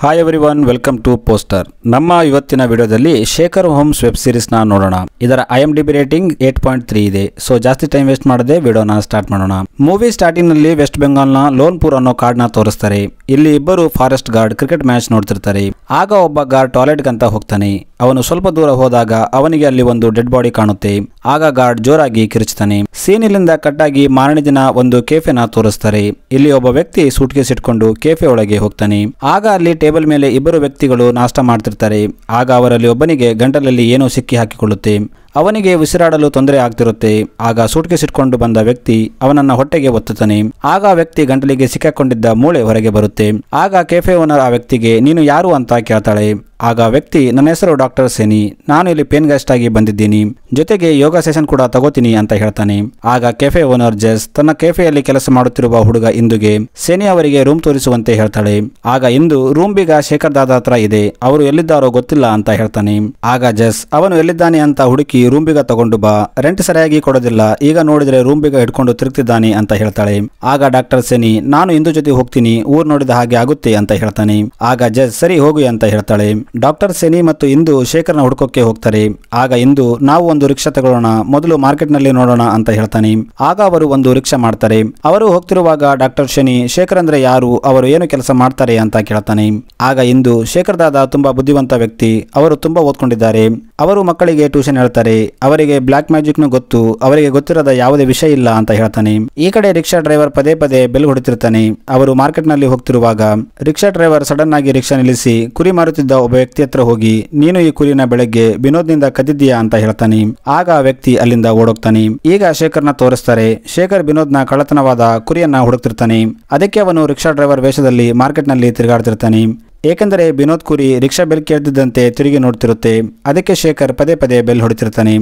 Hi everyone, welcome to poster. ನಮ್ಮ ಇವತ್ತಿನ ವಿಡಿಯೋದಲ್ಲಿ ಶೇಖರ್ ಹೋಮ್ಸ್ ವೆಬ್ ಸೀರೀಸ್ ನ ನೋಡೋಣ. ಇದರ IMDb ರೇಟಿಂಗ್ 8.3 ಇದೆ. ಸೊ ಜಾಸ್ತಿ ಟೈಮ್ ವೇಸ್ಟ್ ಮಾಡದೆ ವಿಡಿಯೋನ ಸ್ಟಾರ್ಟ್ ಮಾಡೋಣ. ಮೂವಿ ಸ್ಟಾರ್ಟಿಂಗ್ ನಲ್ಲಿ ವೆಸ್ಟ್ ಬೆಂಗಾಲ್ ನ ಲೋನ್ಪುರ್ ಅನ್ನೋ ಕಾಡ್ನ ತೋರಿಸ್ತಾರೆ. ಇಲ್ಲಿ ಇಬ್ಬರು ಫಾರೆಸ್ಟ್ ಗಾರ್ಡ್ ಕ್ರಿಕೆಟ್ ಮ್ಯಾಚ್ ನೋಡ್ತಿರ್ತಾರೆ. ಆಗ ಒಬ್ಬ ಗಾರ್ಡ್ ಟಾಯ್ಲೆಟ್ ಗಂತ ಹೋಗ್ತಾನೆ. ಅವನು ಸ್ವಲ್ಪ ದೂರ ಹೋದಾಗ ಅವನಿಗೆ ಅಲ್ಲಿ ಒಂದು ಡೆಡ್ ಬಾಡಿ ಕಾಣುತ್ತೆ. ಆಗ ಗಾರ್ಡ್ ಜೋರಾಗಿ ಕಿರುಚ್ತಾನೆ. ಸೀನ್ ಇಲ್ಲಿಂದ ಕಟ್ ಆಗಿ ಮಾರನೇ ದಿನ ಒಂದು ಕೆಫೆನ ತೋರಿಸ್ತಾರೆ. ಇಲ್ಲಿ ಒಬ್ಬ ವ್ಯಕ್ತಿ ಸೂಟ್ಕೇಸ್ ಇಟ್ಕೊಂಡು ಕೆಫೆ ಒಳಗೆ ಹೋಗ್ತಾನೆ. ಆಗ ಅಲ್ಲಿ ಟೇಬಲ್ ಮೇಲೆ ಇಬ್ಬರು ವ್ಯಕ್ತಿಗಳು ನಾಷ್ಟ ಮಾಡ್ತಿರ್ತಾರೆ. ಆಗ ಅವರಲ್ಲಿ ಒಬ್ಬನಿಗೆ ಗಂಟಲಲ್ಲಿ ಏನೋ ಸಿಕ್ಕಿ ಹಾಕಿಕೊಳ್ಳುತ್ತೆ. ಅವನಿಗೆ ಉಸಿರಾಡಲು ತೊಂದರೆ ಆಗ್ತಿರುತ್ತೆ. ಆಗ ಸೂಟ್ಕೇಸ್ ಇಟ್ಕೊಂಡು ಬಂದ ವ್ಯಕ್ತಿ ಅವನನ್ನ ಹೊಟ್ಟೆಗೆ ಒತ್ತುತ್ತಾನೆ. ಆಗ ಆ ವ್ಯಕ್ತಿ ಗಂಟಲಿಗೆ ಸಿಕ್ಕಾಕೊಂಡಿದ್ದ ಮೂಳೆ ಹೊರಗೆ ಬರುತ್ತೆ. ಆಗ ಕೆಫೆ ಓನರ್ ಆ ವ್ಯಕ್ತಿಗೆ ನೀನು ಯಾರು ಅಂತ ಕೇಳ್ತಾಳೆ. ಆಗ ವ್ಯಕ್ತಿ ನನ್ನ ಹೆಸರು ಡಾಕ್ಟರ್ ಸೇನಿ, ನಾನು ಇಲ್ಲಿ ಪೇನ್ ಗೆಸ್ಟ್ ಆಗಿ ಬಂದಿದ್ದೀನಿ, ಜೊತೆಗೆ ಯೋಗ ಸೆಷನ್ ಕೂಡ ತಗೋತೀನಿ ಅಂತ ಹೇಳ್ತಾನೆ. ಆಗ ಕೆಫೆ ಓನರ್ ಜೆಸ್ ತನ್ನ ಕೆಫೆಯಲ್ಲಿ ಕೆಲಸ ಮಾಡುತ್ತಿರುವ ಹುಡುಗ ಇಂದುಗೆ ಸೇನಿ ಅವರಿಗೆ ರೂಮ್ ತೋರಿಸುವಂತೆ ಹೇಳ್ತಾಳೆ. ಆಗ ಇಂದು ರೂಮ್ ಬೀಗ ಶೇಖರ್ ದಾದಾ ಹತ್ರ ಇದೆ, ಅವರು ಎಲ್ಲಿದ್ದಾರೋ ಗೊತ್ತಿಲ್ಲ ಅಂತ ಹೇಳ್ತಾನೆ. ಆಗ ಜೆಸ್ ಅವನು ಎಲ್ಲಿದ್ದಾನೆ ಅಂತ ಹುಡುಕಿ ರೂಮ್ ಬೀಗ ತಗೊಂಡು ಬಾ, ರೆಂಟ್ ಸರಿಯಾಗಿ ಕೊಡೋದಿಲ್ಲ, ಈಗ ನೋಡಿದ್ರೆ ರೂಮ್ ಬೀಗ ಹಿಡ್ಕೊಂಡು ತಿರುಗ್ತಿದ್ದಾನೆ ಅಂತ ಹೇಳ್ತಾಳೆ. ಆಗ ಡಾಕ್ಟರ್ ಸೇನಿ ನಾನು ಇಂದು ಜೊತೆ ಹೋಗ್ತೀನಿ, ಊರ್ ನೋಡಿದ ಹಾಗೆ ಆಗುತ್ತೆ ಅಂತ ಹೇಳ್ತಾನೆ. ಆಗ ಜೆಸ್ ಸರಿ ಹೋಗಿ ಅಂತ ಹೇಳ್ತಾಳೆ. ಡಾಕ್ಟರ್ ಸೇನಿ ಮತ್ತು ಇಂದು ಶೇಖರ್ನ ಹುಡುಕೋಕೆ ಹೋಗ್ತಾರೆ. ಆಗ ಇಂದು ನಾವು ಒಂದು ರಿಕ್ಷಾ ತಗೊಳ್ಳೋಣ, ಮೊದಲು ಮಾರ್ಕೆಟ್ ನಲ್ಲಿ ನೋಡೋಣ ಅಂತ ಹೇಳ್ತಾನೆ. ಆಗ ಅವರು ಒಂದು ರಿಕ್ಷಾ ಮಾಡ್ತಾರೆ. ಅವರು ಹೋಗ್ತಿರುವಾಗ ಡಾಕ್ಟರ್ ಶನಿ ಶೇಖರ್ ಅಂದ್ರೆ ಯಾರು, ಅವರು ಏನು ಕೆಲಸ ಮಾಡ್ತಾರೆ ಅಂತ ಕೇಳ್ತಾನೆ. ಆಗ ಇಂದು ಶೇಖರ್ ದಾದಾ ತುಂಬಾ ಬುದ್ಧಿವಂತ ವ್ಯಕ್ತಿ, ಅವರು ತುಂಬಾ ಓದ್ಕೊಂಡಿದ್ದಾರೆ, ಅವರು ಮಕ್ಕಳಿಗೆ ಟ್ಯೂಷನ್ ಹೇಳ್ತಾರೆ, ಅವರಿಗೆ ಬ್ಲಾಕ್ ಮ್ಯಾಜಿಕ್ ನು ಗೊತ್ತು, ಅವರಿಗೆ ಗೊತ್ತಿರದ ಯಾವುದೇ ವಿಷಯ ಇಲ್ಲ ಅಂತ ಹೇಳ್ತಾನೆ. ಈ ಕಡೆ ರಿಕ್ಷಾ ಡ್ರೈವರ್ ಪದೇ ಪದೇ ಬೆಲ್ ಹೊಡಿತಿರ್ತಾನೆ. ಅವರು ಮಾರ್ಕೆಟ್ ನಲ್ಲಿ ಹೋಗ್ತಿರುವಾಗ ರಿಕ್ಷಾ ಡ್ರೈವರ್ ಸಡನ್ ಆಗಿ ರಿಕ್ಷಾ ನಿಲ್ಲಿಸಿ ಕುರಿ ಮಾರುತ್ತಿದ್ದ ಒಬ್ಬ ವ್ಯಕ್ತಿ ಹತ್ರ ಹೋಗಿ ನೀನು ಈ ಕುರಿನ ಬೆಳಗ್ಗೆ ವಿನೋದ್ ನಿಂದ ಕದ್ದಿದ್ದೀಯಾ ಅಂತ ಹೇಳ್ತಾನೆ. ಆಗ ಆ ವ್ಯಕ್ತಿ ಅಲ್ಲಿಂದ ಓಡೋಗ್ತಾನೆ. ಈಗ ಶೇಖರ್ನ ತೋರಿಸ್ತಾರೆ. ಶೇಖರ್ ವಿನೋದ್ನ ಕಳ್ಳತನವಾದ ಕುರಿಯನ್ನ ಹುಡುಕ್ತಿರ್ತಾನೆ. ಅದಕ್ಕೆ ಅವನು ರಿಕ್ಷಾ ಡ್ರೈವರ್ ವೇಷದಲ್ಲಿ ಮಾರ್ಕೆಟ್ ನಲ್ಲಿ ತಿರುಗಾಡ್ತಿರ್ತಾನೆ. ಏಕೆಂದರೆ ವಿನೋದ್ ಕುರಿ ರಿಕ್ಷಾ ಬೆಲ್ ಕೇಳ್ತಿದ್ದಂತೆ ತಿರುಗಿ ನೋಡ್ತಿರುತ್ತೆ. ಅದಕ್ಕೆ ಶೇಖರ್ ಪದೇ ಪದೇ ಬೆಲ್ ಹೊಡಿತಿರ್ತಾನೆ.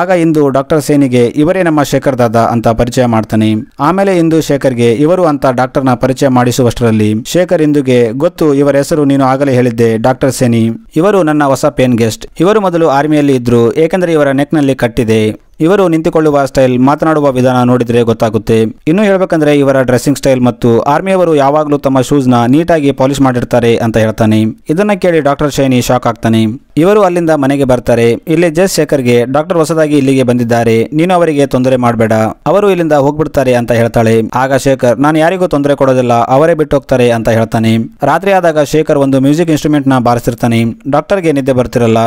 ಆಗ ಇಂದು ಡಾಕ್ಟರ್ ಸೇನಿಗೆ ಇವರೇ ನಮ್ಮ ಶೇಖರ್ ದಾದಾ ಅಂತ ಪರಿಚಯ ಮಾಡ್ತಾನೆ. ಆಮೇಲೆ ಇಂದು ಶೇಖರ್ಗೆ ಇವರು ಅಂತ ಡಾಕ್ಟರ್ನ ಪರಿಚಯ ಮಾಡಿಸುವಷ್ಟರಲ್ಲಿ ಶೇಖರ್ ಇಂದುಗೆ ಗೊತ್ತು, ಇವರ ಹೆಸರು ನೀನು ಆಗಲೇ ಹೇಳಿದ್ದೆ, ಡಾಕ್ಟರ್ ಸೇನಿ, ಇವರು ನನ್ನ ಹೊಸ ಪೇನ್ ಗೆಸ್ಟ್. ಇವರು ಮೊದಲು ಆರ್ಮಿಯಲ್ಲಿ ಇದ್ರು, ಏಕೆಂದರೆ ಇವರ ನೆಕ್ ನಲ್ಲಿ ಕಟ್ಟಿದೆ. ಇವರು ನಿಂತುಕೊಳ್ಳುವ ಸ್ಟೈಲ್, ಮಾತನಾಡುವ ವಿಧಾನ ನೋಡಿದ್ರೆ ಗೊತ್ತಾಗುತ್ತೆ. ಇನ್ನು ಹೇಳ್ಬೇಕಂದ್ರೆ ಇವರ ಡ್ರೆಸ್ಸಿಂಗ್ ಸ್ಟೈಲ್ ಮತ್ತು ಆರ್ಮಿಯವರು ಯಾವಾಗಲೂ ತಮ್ಮ ಶೂಸ್ ನ ನೀಟಾಗಿ ಪಾಲಿಶ್ ಮಾಡಿರ್ತಾರೆ ಅಂತ ಹೇಳ್ತಾನೆ. ಇದನ್ನ ಕೇಳಿ ಡಾಕ್ಟರ್ ಶೈನಿ ಶಾಕ್ ಆಗ್ತಾನೆ. ಇವರು ಅಲ್ಲಿಂದ ಮನೆಗೆ ಬರ್ತಾರೆ. ಇಲ್ಲಿ ಜಸ್ ಶೇಖರ್ಗೆ ಡಾಕ್ಟರ್ ಹೊಸದಾಗಿ ಇಲ್ಲಿಗೆ ಬಂದಿದ್ದಾರೆ, ನೀನು ಅವರಿಗೆ ತೊಂದರೆ ಮಾಡಬೇಡ, ಅವರು ಇಲ್ಲಿಂದ ಹೋಗ್ಬಿಡ್ತಾರೆ ಅಂತ ಹೇಳ್ತಾಳೆ. ಆಗ ಶೇಖರ್ ನಾನು ಯಾರಿಗೂ ತೊಂದರೆ ಕೊಡೋದಿಲ್ಲ, ಅವರೇ ಬಿಟ್ಟು ಹೋಗ್ತಾರೆ ಅಂತ ಹೇಳ್ತಾನೆ. ರಾತ್ರಿ ಆದಾಗ ಶೇಖರ್ ಒಂದು ಮ್ಯೂಸಿಕ್ ಇನ್ಸ್ಟ್ರೂಮೆಂಟ್ ನ ಬಾರಿಸಿರ್ತಾನೆ. ಡಾಕ್ಟರ್ಗೆ ನಿದ್ದೆ ಬರ್ತಿರಲ್ಲ.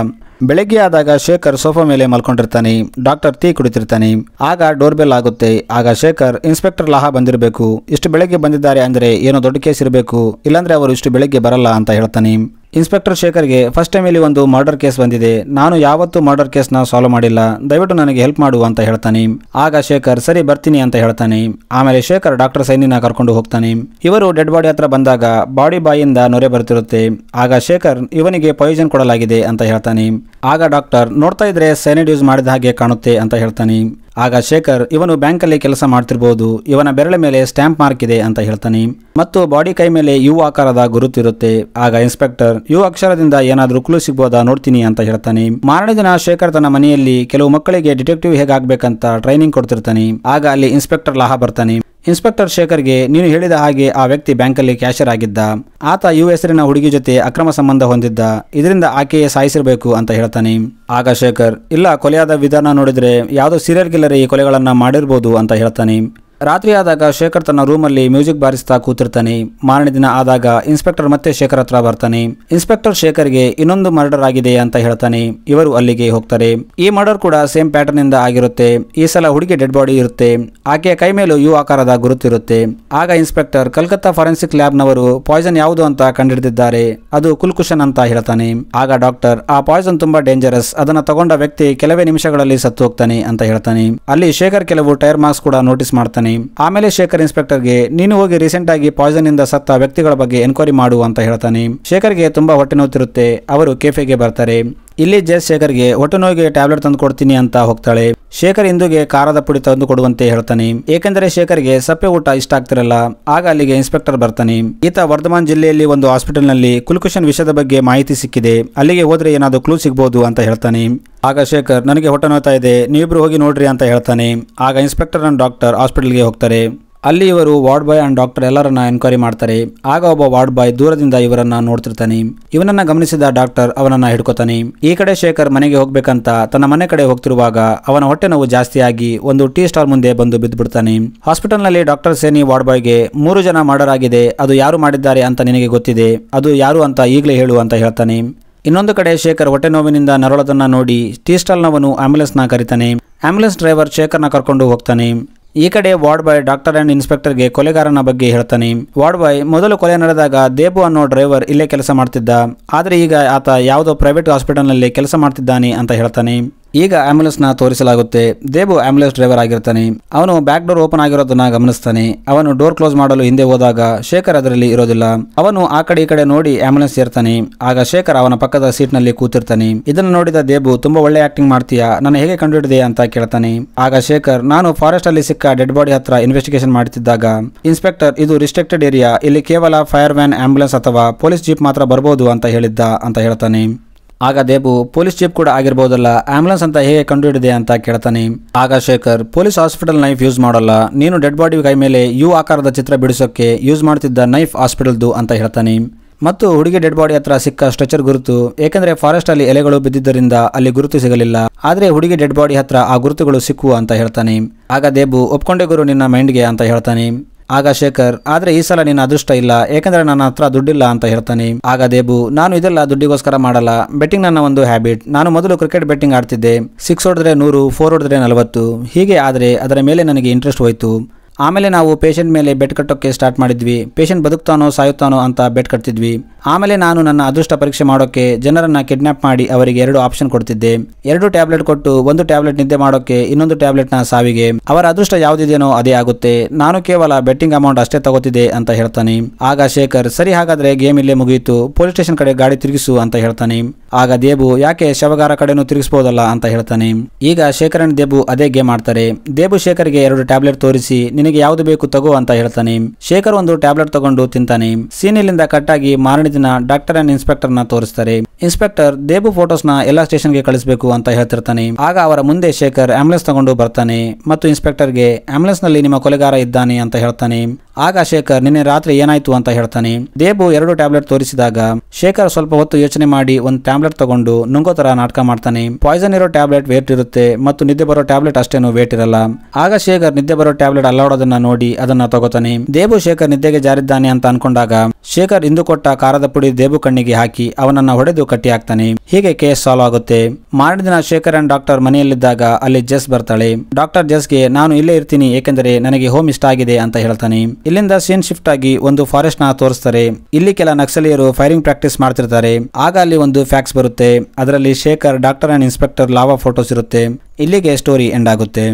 ಬೆಳಗ್ಗೆ ಆದಾಗ ಶೇಖರ್ ಸೋಫಾ ಮೇಲೆ ಮಲ್ಕೊಂಡಿರ್ತಾನೆ. Doctor tea ಕುಡಿತಿರ್ತಾನೆ. ಆಗ ಡೋರ್ ಬೆಲ್ ಆಗುತ್ತೆ. ಆಗ ಶೇಖರ್ ಇನ್ಸ್ಪೆಕ್ಟರ್ ಲಾಹಾ ಬಂದಿರಬೇಕು, ಇಷ್ಟು ಬೆಳಗ್ಗೆ ಬಂದಿದ್ದಾರೆ ಅಂದ್ರೆ ಏನೋ ದೊಡ್ಡ ಕೇಸ್ ಇರಬೇಕು, ಇಲ್ಲಾಂದ್ರೆ ಅವರು ಇಷ್ಟು ಬೆಳಗ್ಗೆ ಬರಲ್ಲ ಅಂತ ಹೇಳ್ತಾನೆ. ಇನ್ಸ್ಪೆಕ್ಟರ್ ಶೇಖರ್ಗೆ ಫಸ್ಟ್ ಟೈಮ್ ಇಲ್ಲಿ ಒಂದು ಮರ್ಡರ್ ಕೇಸ್ ಬಂದಿದೆ, ನಾನು ಯಾವತ್ತೂ ಮರ್ಡರ್ ಕೇಸ್ನ ಸಾಲ್ವ್ ಮಾಡಿಲ್ಲ, ದಯವಿಟ್ಟು ನನಗೆ ಹೆಲ್ಪ್ ಮಾಡು ಅಂತ ಹೇಳ್ತಾನೆ. ಆಗ ಶೇಖರ್ ಸರಿ ಬರ್ತೀನಿ ಅಂತ ಹೇಳ್ತಾನೆ. ಆಮೇಲೆ ಶೇಖರ್ ಡಾಕ್ಟರ್ ಸೈನಿನ ಕರ್ಕೊಂಡು ಹೋಗ್ತಾನೆ. ಇವರು ಡೆಡ್ ಬಾಡಿ ಹತ್ರ ಬಂದಾಗ ಬಾಡಿ ಬಾಯಿಂದ ನೊರೆ ಬರ್ತಿರುತ್ತೆ. ಆಗ ಶೇಖರ್ ಇವನಿಗೆ ಪಾಯ್ಸನ್ ಕೊಡಲಾಗಿದೆ ಅಂತ ಹೇಳ್ತಾನೆ. ಆಗ ಡಾಕ್ಟರ್ ನೋಡ್ತಾ ಇದ್ರೆ ಸೈನೈಡ್ ಯೂಸ್ ಮಾಡಿದ ಹಾಗೆ ಕಾಣುತ್ತೆ ಅಂತ ಹೇಳ್ತಾನೆ. ಆಗ ಶೇಖರ್ ಇವನು ಬ್ಯಾಂಕಲ್ಲಿ ಕೆಲಸ ಮಾಡ್ತಿರ್ಬೋದು, ಇವನ ಬೆರಳ ಮೇಲೆ ಸ್ಟ್ಯಾಂಪ್ ಮಾರ್ಕ್ ಇದೆ ಅಂತ ಹೇಳ್ತಾನೆ ಮತ್ತು ಬಾಡಿ ಕೈ ಮೇಲೆ ಯು ಆಕಾರದ ಗುರುತಿರುತ್ತೆ. ಆಗ ಇನ್ಸ್ಪೆಕ್ಟರ್ ಯು ಅಕ್ಷರದಿಂದ ಏನಾದ್ರೂ ಕ್ಲೂ ಸಿಗ್ಬೋದಾ ನೋಡ್ತೀನಿ ಅಂತ ಹೇಳ್ತಾನೆ. ಮಾರನೇ ದಿನ ಶೇಖರ್ ತನ್ನ ಮನೆಯಲ್ಲಿ ಕೆಲವು ಮಕ್ಕಳಿಗೆ ಡಿಟೆಕ್ಟಿವ್ ಹೇಗಾಗಬೇಕಂತ ಟ್ರೈನಿಂಗ್ ಕೊಡ್ತಿರ್ತಾನೆ. ಆಗ ಅಲ್ಲಿ ಇನ್ಸ್ಪೆಕ್ಟರ್ ಲಾಹಾ ಬರ್ತಾನೆ. ಇನ್ಸ್ಪೆಕ್ಟರ್ ಶೇಖರ್ಗೆ ನೀನು ಹೇಳಿದ ಹಾಗೆ ಆ ವ್ಯಕ್ತಿ ಬ್ಯಾಂಕಲ್ಲಿ ಕ್ಯಾಶಿಯರ್ ಆಗಿದ್ದ, ಆತ ಯು ಹೆಸರಿನ ಹುಡುಗಿ ಜೊತೆ ಅಕ್ರಮ ಸಂಬಂಧ ಹೊಂದಿದ್ದ, ಇದರಿಂದ ಆಕೆಯೇ ಸಾಯಿಸಿರಬೇಕು ಅಂತ ಹೇಳ್ತಾನೆ. ಆಗ ಶೇಖರ್ ಇಲ್ಲ, ಕೊಲೆಯಾದ ವಿಧಾನ ನೋಡಿದ್ರೆ ಯಾವುದೋ ಸೀರಿಯಲ್ ಕಿಲ್ಲರ್ ಈ ಕೊಲೆಗಳನ್ನ ಮಾಡಿರ್ಬೋದು ಅಂತ ಹೇಳ್ತಾನೆ. ರಾತ್ರಿ ಆದಾಗ ಶೇಖರ್ ತನ್ನ ರೂಮಲ್ಲಿ ಮ್ಯೂಸಿಕ್ ಬಾರಿಸ್ತಾ ಕೂತಿರ್ತಾನೆ. ಮಾರನೇ ದಿನ ಆದಾಗ ಇನ್ಸ್ಪೆಕ್ಟರ್ ಮತ್ತೆ ಶೇಖರ್ ಹತ್ರ ಬರ್ತಾನೆ. ಇನ್ಸ್ಪೆಕ್ಟರ್ ಶೇಖರ್ಗೆ ಇನ್ನೊಂದು ಮರ್ಡರ್ ಆಗಿದೆ ಅಂತ ಹೇಳ್ತಾನೆ. ಇವರು ಅಲ್ಲಿಗೆ ಹೋಗ್ತಾರೆ. ಈ ಮರ್ಡರ್ ಕೂಡ ಸೇಮ್ ಪ್ಯಾಟರ್ನ್ ಇಂದ ಆಗಿರುತ್ತೆ. ಈ ಸಲ ಹುಡುಗಿ ಡೆಡ್ ಬಾಡಿ ಇರುತ್ತೆ, ಆಕೆಯ ಕೈ ಮೇಲೂ ಯು ಆಕಾರದ ಗುರುತಿರುತ್ತೆ. ಆಗ ಇನ್ಸ್ಪೆಕ್ಟರ್ ಕಲ್ಕತ್ತಾ ಫಾರೆನ್ಸಿಕ್ ಲ್ಯಾಬ್ ನವರು ಪಾಯ್ಸನ್ ಯಾವುದು ಅಂತ ಕಂಡಿಡಿದಿದ್ದಾರೆ, ಅದು ಕುಲ್ಕುಷನ್ ಅಂತ ಹೇಳ್ತಾನೆ. ಆಗ ಡಾಕ್ಟರ್ ಆ ಪಾಯ್ಸನ್ ತುಂಬಾ ಡೇಂಜರಸ್, ಅದನ್ನ ತಗೊಂಡ ವ್ಯಕ್ತಿ ಕೆಲವೇ ನಿಮಿಷಗಳಲ್ಲಿ ಸತ್ತು ಹೋಗ್ತಾನೆ ಅಂತ ಹೇಳ್ತಾನೆ. ಅಲ್ಲಿ ಶೇಖರ್ ಕೆಲವು ಟೈರ್ ಮಾರ್ಕ್ಸ್ ಕೂಡ ನೋಟಿಸ್ ಮಾಡ್ತಾನೆ. ಆಮೇಲೆ ಶೇಖರ್ ಇನ್ಸ್ಪೆಕ್ಟರ್ಗೆ ನೀನು ಹೋಗಿ ರೀಸೆಂಟ್ ಆಗಿ ಪಾಯ್ಸನ್ ಇಂದ ಸತ್ತ ವ್ಯಕ್ತಿಗಳ ಬಗ್ಗೆ ಎನ್ಕ್ವೈರಿ ಮಾಡು ಅಂತ ಹೇಳ್ತಾನೆ. ಶೇಖರ್ಗೆ ತುಂಬಾ ಹೊಟ್ಟೆ ನೋವುತ್ತಿರುತ್ತೆ. ಅವರು ಕೆಫೆಗೆ ಬರ್ತಾರೆ. ಇಲ್ಲಿ ಜೆಸ್ ಶೇಖರ್ಗೆ ಹೊಟ್ಟೆ ನೋವಿಗೆ ಟ್ಯಾಬ್ಲೆಟ್ ತಂದು ಕೊಡ್ತೀನಿ ಅಂತ ಹೋಗ್ತಾಳೆ. ಶೇಖರ್ ಇಂದುಗೆ ಖಾರದ ಪುಡಿ ತಂದು ಕೊಡುವಂತೆ ಹೇಳ್ತಾನೆ, ಏಕೆಂದರೆ ಶೇಖರ್ಗೆ ಸಪ್ಪೆ ಊಟ ಇಷ್ಟ ಆಗ್ತಿರಲ್ಲ. ಆಗ ಅಲ್ಲಿಗೆ ಇನ್ಸ್ಪೆಕ್ಟರ್ ಬರ್ತಾನೆ. ಈತ ವರ್ಧಮಾನ್ ಜಿಲ್ಲೆಯಲ್ಲಿ ಒಂದು ಹಾಸ್ಪಿಟಲ್ ನಲ್ಲಿ ಕುಲ್ಕುಷನ್ ವಿಷಯದ ಬಗ್ಗೆ ಮಾಹಿತಿ ಸಿಕ್ಕಿದೆ, ಅಲ್ಲಿಗೆ ಹೋದ್ರೆ ಏನಾದ್ರು ಕ್ಲೂ ಸಿಗಬಹುದು ಅಂತ ಹೇಳ್ತಾನೆ. ಆಗ ಶೇಖರ್ ನನಗೆ ಹೊಟ್ಟೆ ನೋಯ್ತಾ ಇದೆ, ನೀವಿಬ್ರು ಹೋಗಿ ನೋಡ್ರಿ ಅಂತ ಹೇಳ್ತಾನೆ. ಆಗ ಇನ್ಸ್ಪೆಕ್ಟರ್ ಅಂಡ್ ಡಾಕ್ಟರ್ ಹಾಸ್ಪಿಟಲ್ಗೆ ಹೋಗ್ತಾರೆ. ಅಲ್ಲಿ ಇವರು ವಾರ್ಡ್ ಬಾಯ್ ಅಂಡ್ ಡಾಕ್ಟರ್ ಎಲ್ಲರನ್ನ ಎನ್ಕ್ವೈರಿ ಮಾಡ್ತಾರೆ. ಆಗ ಒಬ್ಬ ವಾರ್ಡ್ ಬಾಯ್ ದೂರದಿಂದ ಇವರನ್ನ ನೋಡ್ತಿರ್ತಾನೆ. ಇವನನ್ನ ಗಮನಿಸಿದ ಡಾಕ್ಟರ್ ಅವನನ್ನ ಹಿಡ್ಕೋತಾನೆ. ಈ ಕಡೆ ಶೇಖರ್ ಮನೆಗೆ ಹೋಗ್ಬೇಕಂತ ತನ್ನ ಮನೆ ಕಡೆ ಹೋಗ್ತಿರುವಾಗ ಅವನ ಹೊಟ್ಟೆ ನೋವು ಜಾಸ್ತಿಯಾಗಿ ಒಂದು ಟೀ ಸ್ಟಾಲ್ ಮುಂದೆ ಬಂದು ಬಿದ್ದುಬಿಡ್ತಾನೆ. ಹಾಸ್ಪಿಟಲ್ ನಲ್ಲಿ ಡಾಕ್ಟರ್ ಸೇನಿ ವಾರ್ಡ್ ಬಾಯ್ಗೆ 3 ಜನ ಮರ್ಡರ್ ಆಗಿದೆ, ಅದು ಯಾರು ಮಾಡಿದ್ದಾರೆ ಅಂತ ನಿನಗೆ ಗೊತ್ತಿದೆ, ಅದು ಯಾರು ಅಂತ ಈಗಲೇ ಹೇಳು ಅಂತ ಹೇಳ್ತಾನೆ. ಇನ್ನೊಂದು ಕಡೆ ಶೇಖರ್ ಹೊಟ್ಟೆ ನೋವಿನಿಂದ ನರಳೋದನ್ನ ನೋಡಿ ಟೀ ಸ್ಟಾಲ್ನವನು ಆಂಬ್ಯುಲೆನ್ಸ್ನ ಕರೀತಾನೆ. ಆಂಬ್ಯುಲೆನ್ಸ್ ಡ್ರೈವರ್ ಶೇಖರ್ನ ಕರ್ಕೊಂಡು ಹೋಗ್ತಾನೆ. ಈ ಕಡೆ ವಾರ್ಡ್ ಬಾಯ್ ಡಾಕ್ಟರ್ ಅಂಡ್ ಇನ್ಸ್ಪೆಕ್ಟರ್ಗೆ ಕೊಲೆಗಾರನ ಬಗ್ಗೆ ಹೇಳ್ತಾನೆ. ವಾರ್ಡ್ ಬಾಯ್ ಮೊದಲು ಕೊಲೆ ನಡೆದಾಗ ದೇಬು ಅನ್ನೋ ಡ್ರೈವರ್ ಇಲ್ಲೇ ಕೆಲಸ ಮಾಡ್ತಿದ್ದ, ಆದರೆ ಈಗ ಆತ ಯಾವುದೋ ಪ್ರೈವೇಟ್ ಹಾಸ್ಪಿಟಲ್ನಲ್ಲಿ ಕೆಲಸ ಮಾಡ್ತಿದ್ದಾನೆ ಅಂತ ಹೇಳ್ತಾನೆ. ಈಗ ಆಂಬ್ಯುಲೆನ್ಸ್ನ ತೋರಿಸಲಾಗುತ್ತೆ. ದೇಬು ಆಂಬ್ಯುಲೆನ್ಸ್ ಡ್ರೈವರ್ ಆಗಿರ್ತಾನೆ. ಅವನು ಬ್ಯಾಕ್ ಡೋರ್ ಓಪನ್ ಆಗಿರೋದನ್ನ ಗಮನಿಸ್ತಾನೆ. ಅವನು ಡೋರ್ ಕ್ಲೋಸ್ ಮಾಡಲು ಹಿಂದೆ ಹೋದಾಗ ಶೇಖರ್ ಅದರಲ್ಲಿ ಇರೋದಿಲ್ಲ. ಅವನು ಆ ಕಡೆ ಈ ಕಡೆ ನೋಡಿ ಆಂಬ್ಯುಲೆನ್ಸ್ ಸೇರ್ತಾನೆ. ಆಗ ಶೇಖರ್ ಅವನ ಪಕ್ಕದ ಸೀಟ್ ನಲ್ಲಿ ಕೂತಿರ್ತಾನೆ. ಇದನ್ನು ನೋಡಿದ ದೇಬು ತುಂಬಾ ಒಳ್ಳೆ ಆಕ್ಟಿಂಗ್ ಮಾಡ್ತೀಯಾ, ನಾನು ಹೇಗೆ ಕಂಡುಹಿಡಿದೆ ಅಂತ ಕೇಳ್ತಾನೆ. ಆಗ ಶೇಖರ್, ನಾನು ಫಾರೆಸ್ಟ್ ಅಲ್ಲಿ ಸಿಕ್ಕ ಡೆಡ್ ಬಾಡಿ ಹತ್ರ ಇನ್ವೆಸ್ಟಿಗೇಷನ್ ಮಾಡುತ್ತಿದ್ದಾಗ ಇನ್ಸ್ಪೆಕ್ಟರ್ ಇದು ರಿಸ್ಟ್ರಿಕ್ಟೆಡ್ ಏರಿಯಾ, ಇಲ್ಲಿ ಕೇವಲ ಫೈರ್ ವ್ಯಾನ್, ಆಂಬ್ಯುಲೆನ್ಸ್ ಅಥವಾ ಪೊಲೀಸ್ ಜೀಪ್ ಮಾತ್ರ ಬರಬಹುದು ಅಂತ ಹೇಳಿದ್ದ ಅಂತ ಹೇಳ್ತಾನೆ. ಆಗ ದೇಬು, ಪೊಲೀಸ್ ಜೀಪ್ ಕೂಡ ಆಗಿರಬಹುದಲ್ಲ, ಆಂಬ್ಯುಲೆನ್ಸ್ ಅಂತ ಹೇಗೆ ಕಂಡುಹಿಡಿದೆ ಅಂತ ಕೇಳ್ತಾನೆ. ಆಗ Shekhar, police hospital knife use ಮಾಡೋಲ್ಲ, ನೀನು ಡೆಡ್ ಬಾಡಿ ಕೈ ಮೇಲೆ ಯು ಆಕಾರದ ಚಿತ್ರ ಬಿಡಿಸೋಕೆ ಯೂಸ್ ಮಾಡ್ತಿದ್ದ ನೈಫ್ ಹಾಸ್ಪಿಟಲ್ದು ಅಂತ ಹೇಳ್ತಾನೆ. ಮತ್ತು ಹುಡುಗಿ ಡೆಡ್ ಬಾಡಿ ಹತ್ರ ಸಿಕ್ಕ ಸ್ಟ್ರೆಚರ್ ಗುರುತು, ಏಕೆಂದ್ರೆ ಫಾರೆಸ್ಟ್ ಅಲ್ಲಿ ಎಲೆಗಳು ಬಿದ್ದಿದ್ದರಿಂದ ಅಲ್ಲಿ ಗುರುತು ಸಿಗಲಿಲ್ಲ, ಆದ್ರೆ ಹುಡುಗಿ ಡೆಡ್ ಬಾಡಿ ಹತ್ರ ಆ ಗುರುತುಗಳು ಸಿಕ್ಕುವ ಅಂತ ಹೇಳ್ತಾನೆ. ಆಗ ದೇಬು, ಒಪ್ಕೊಂಡೆ ಗುರು ನಿನ್ನ ಮೈಂಡ್ಗೆ ಅಂತ ಹೇಳ್ತಾನೆ. ಆಗ ಶೇಖರ್, ಆದ್ರೆ ಈ ಸಲ ನಿನ್ನ ಅದೃಷ್ಟ ಇಲ್ಲ, ಏಕೆಂದ್ರೆ ನನ್ನ ಹತ್ರ ದುಡ್ಡಿಲ್ಲ ಅಂತ ಹೇಳ್ತಾನೆ. ಆಗ ದೇಬು, ನಾನು ಇದೆಲ್ಲ ದುಡ್ಡಿಗೋಸ್ಕರ ಮಾಡಲ್ಲ, ಬೆಟ್ಟಿಂಗ್ ನನ್ನ ಒಂದು ಹ್ಯಾಬಿಟ್, ನಾನು ಮೊದಲು ಕ್ರಿಕೆಟ್ ಬೆಟ್ಟಿಂಗ್ ಆಡ್ತಿದ್ದೆ, 6 ಹೊಡೆದ್ರೆ 100, 4 ಹೊಡೆದ್ರೆ 40, ಹೀಗೆ ಆದ್ರೆ ಅದರ ಮೇಲೆ ನನಗೆ ಇಂಟ್ರೆಸ್ಟ್ ಹೋಯ್ತು. ಆಮೇಲೆ ನಾವು ಪೇಷಂಟ್ ಮೇಲೆ ಬೆಟ್ ಕಟ್ಟೋಕ್ಕೆ ಸ್ಟಾರ್ಟ್ ಮಾಡಿದ್ವಿ, ಪೇಷಂಟ್ ಬದುಕ್ತಾನೋ ಸಾಯುತ್ತಾನೋ ಅಂತ ಬೆಟ್ ಕಟ್ತಿದ್ವಿ. ಆಮೇಲೆ ನಾನು ನನ್ನ ಅದೃಷ್ಟ ಪರೀಕ್ಷೆ ಮಾಡೋಕೆ ಜನರನ್ನ ಕಿಡ್ನಾಪ್ ಮಾಡಿ ಅವರಿಗೆ 2 ಆಪ್ಷನ್ ಕೊಡ್ತಿದ್ದೆ, 2 ಟ್ಯಾಬ್ಲೆಟ್ ಕೊಟ್ಟು 1 ಟ್ಯಾಬ್ಲೆಟ್ ನಿದ್ದೆ ಮಾಡೋಕೆ, ಇನ್ನೊಂದು ಟ್ಯಾಬ್ಲೆಟ್ ನ ಸಾವಿಗೆ. ಅವರ ಅದೃಷ್ಟ ಯಾವುದಿದೆಯೋ ಅದೇ ಆಗುತ್ತೆ, ನಾನು ಕೇವಲ ಬೆಟ್ಟಿಂಗ್ ಅಮೌಂಟ್ ಅಷ್ಟೇ ತಗೋತಿದ್ದೆ ಅಂತ ಹೇಳ್ತಾನೆ. ಆಗ ಶೇಖರ್, ಸರಿ ಹಾಗಾದ್ರೆ ಗೇಮ್ ಇಲ್ಲೇ ಮುಗಿಯಿತು, ಪೊಲೀಸ್ ಸ್ಟೇಷನ್ ಕಡೆ ಗಾಡಿ ತಿರುಗಿಸು ಅಂತ ಹೇಳ್ತಾನೆ. ಆಗ ದೇಬು, ಯಾಕೆ ಶವಗಾರ ಕಡೆನೂ ತಿರುಗಿಸಬಹುದಲ್ಲ ಅಂತ ಹೇಳ್ತಾನೆ. ಈಗ ಶೇಖರ್ ಅಂಡ್ ದೇಬು ಅದೇ ಗೇಮ್ ಆಡ್ತಾರೆ. ದೇಬು ಶೇಖರ್ಗೆ 2 ಟ್ಯಾಬ್ಲೆಟ್ ತೋರಿಸಿ ನಿನಗೆ ಯಾವ್ದು ಬೇಕು ತಗೋ ಅಂತ ಹೇಳ್ತಾನೆ. ಶೇಖರ್ ಒಂದು ಟ್ಯಾಬ್ಲೆಟ್ ತಗೊಂಡು ತಿಂತಾನೆ. ಸೀನ್ ಇಲ್ಲಿಂದ ಕಟ್ ಆಗಿ ಮಾರನೇ ದಿನ ಡಾಕ್ಟರ್ ಅಂಡ್ ಇನ್ಸ್ಪೆಕ್ಟರ್ ನ ತೋರಿಸ್ತಾರೆ. ಇನ್ಸ್ಪೆಕ್ಟರ್ ದೇಬು ಫೋಟೋಸ್ ನ ಎಲ್ಲಾ ಸ್ಟೇಷನ್ ಗೆ ಕಳಿಸಬೇಕು ಅಂತ ಹೇಳ್ತಿರ್ತಾನೆ. ಆಗ ಅವರ ಮುಂದೆ ಶೇಖರ್ ಆಂಬ್ಯುಲೆನ್ಸ್ ತಗೊಂಡು ಬರ್ತಾನೆ ಮತ್ತು ಇನ್ಸ್ಪೆಕ್ಟರ್ಗೆ ಆಂಬ್ಯುಲೆನ್ಸ್ ನಲ್ಲಿ ನಿಮ್ಮ ಕೊಲೆಗಾರ ಇದ್ದಾನೆ ಅಂತ ಹೇಳ್ತಾನೆ. ಆಗ ಶೇಖರ್, ನಿನ್ನೆ ರಾತ್ರಿ ಏನಾಯ್ತು ಅಂತ ಹೇಳ್ತಾನೆ. ದೇಬು 2 ಟ್ಯಾಬ್ಲೆಟ್ ತೋರಿಸಿದಾಗ ಶೇಖರ್ ಸ್ವಲ್ಪ ಹೊತ್ತು ಯೋಚನೆ ಮಾಡಿ ಒಂದು ಟ್ಯಾಬ್ಲೆಟ್ ತಗೊಂಡು ನುಂಗೋ ತರ ನಾಟಕ ಮಾಡ್ತಾನೆ. ಪಾಯ್ಸನ್ ಇರೋ ಟ್ಯಾಬ್ಲೆಟ್ ವೇಟ್ ಇರುತ್ತೆ ಮತ್ತು ನಿದ್ದೆ ಬರೋ ಟ್ಯಾಬ್ಲೆಟ್ ಅಷ್ಟೇನು ವೇಟ್ ಇರಲ್ಲ. ಆಗ ಶೇಖರ್ ನಿದ್ದೆ ಬರೋ ಟ್ಯಾಬ್ಲೆಟ್ ಅಲ್ಲಾಡೋದನ್ನ ನೋಡಿ ಅದನ್ನ ತಗೋತಾನೆ. ದೇಬು ಶೇಖರ್ ನಿದ್ದೆಗೆ ಜಾರಿದ್ದಾನೆ ಅಂತ ಅನ್ಕೊಂಡಾಗ ಶೇಖರ್ ಇಂದು ಕೊಟ್ಟ ಖಾರದ ಪುಡಿ ದೇಬು ಕಣ್ಣಿಗೆ ಹಾಕಿ ಅವನನ್ನ ಹೊಡೆದು ಕಟ್ಟಿ ಹಾಕ್ತಾನೆ. ಹೀಗೆ ಕೇಸ್ ಸಾಲ್ವ್ ಆಗುತ್ತೆ. ಮಾರನೇ ದಿನ ಶೇಖರ್ ಅಂಡ್ ಡಾಕ್ಟರ್ ಮನೆಯಲ್ಲಿದ್ದಾಗ ಅಲ್ಲಿ ಜೆಸ್ ಬರ್ತಾಳೆ. ಡಾಕ್ಟರ್ ಜೆಸ್ಗೆ, ನಾನು ಇಲ್ಲೇ ಇರ್ತೀನಿ ಏಕೆಂದರೆ ನನಗೆ ಹೋಮ್ ಇಷ್ಟ ಆಗಿದೆ ಅಂತ ಹೇಳ್ತಾನೆ. ಇಲ್ಲಿಂದ ಸೀನ್ ಶಿಫ್ಟ್ ಆಗಿ ಒಂದು ಫಾರೆಸ್ಟ್ ನ ತೋರಿಸ್ತಾರೆ. ಇಲ್ಲಿ ಕೆಲ ನಕ್ಸಲಿಯರು ಫೈರಿಂಗ್ ಪ್ರಾಕ್ಟೀಸ್ ಮಾಡ್ತಿರ್ತಾರೆ. ಆಗ ಅಲ್ಲಿ ಒಂದು ಫ್ಯಾಕ್ಸ್ ಬರುತ್ತೆ. ಅದರಲ್ಲಿ Shekhar, doctor and inspector lava photos ಇರುತ್ತೆ. ಇಲ್ಲಿಗೆ ಸ್ಟೋರಿ ಎಂಡ್ ಆಗುತ್ತೆ.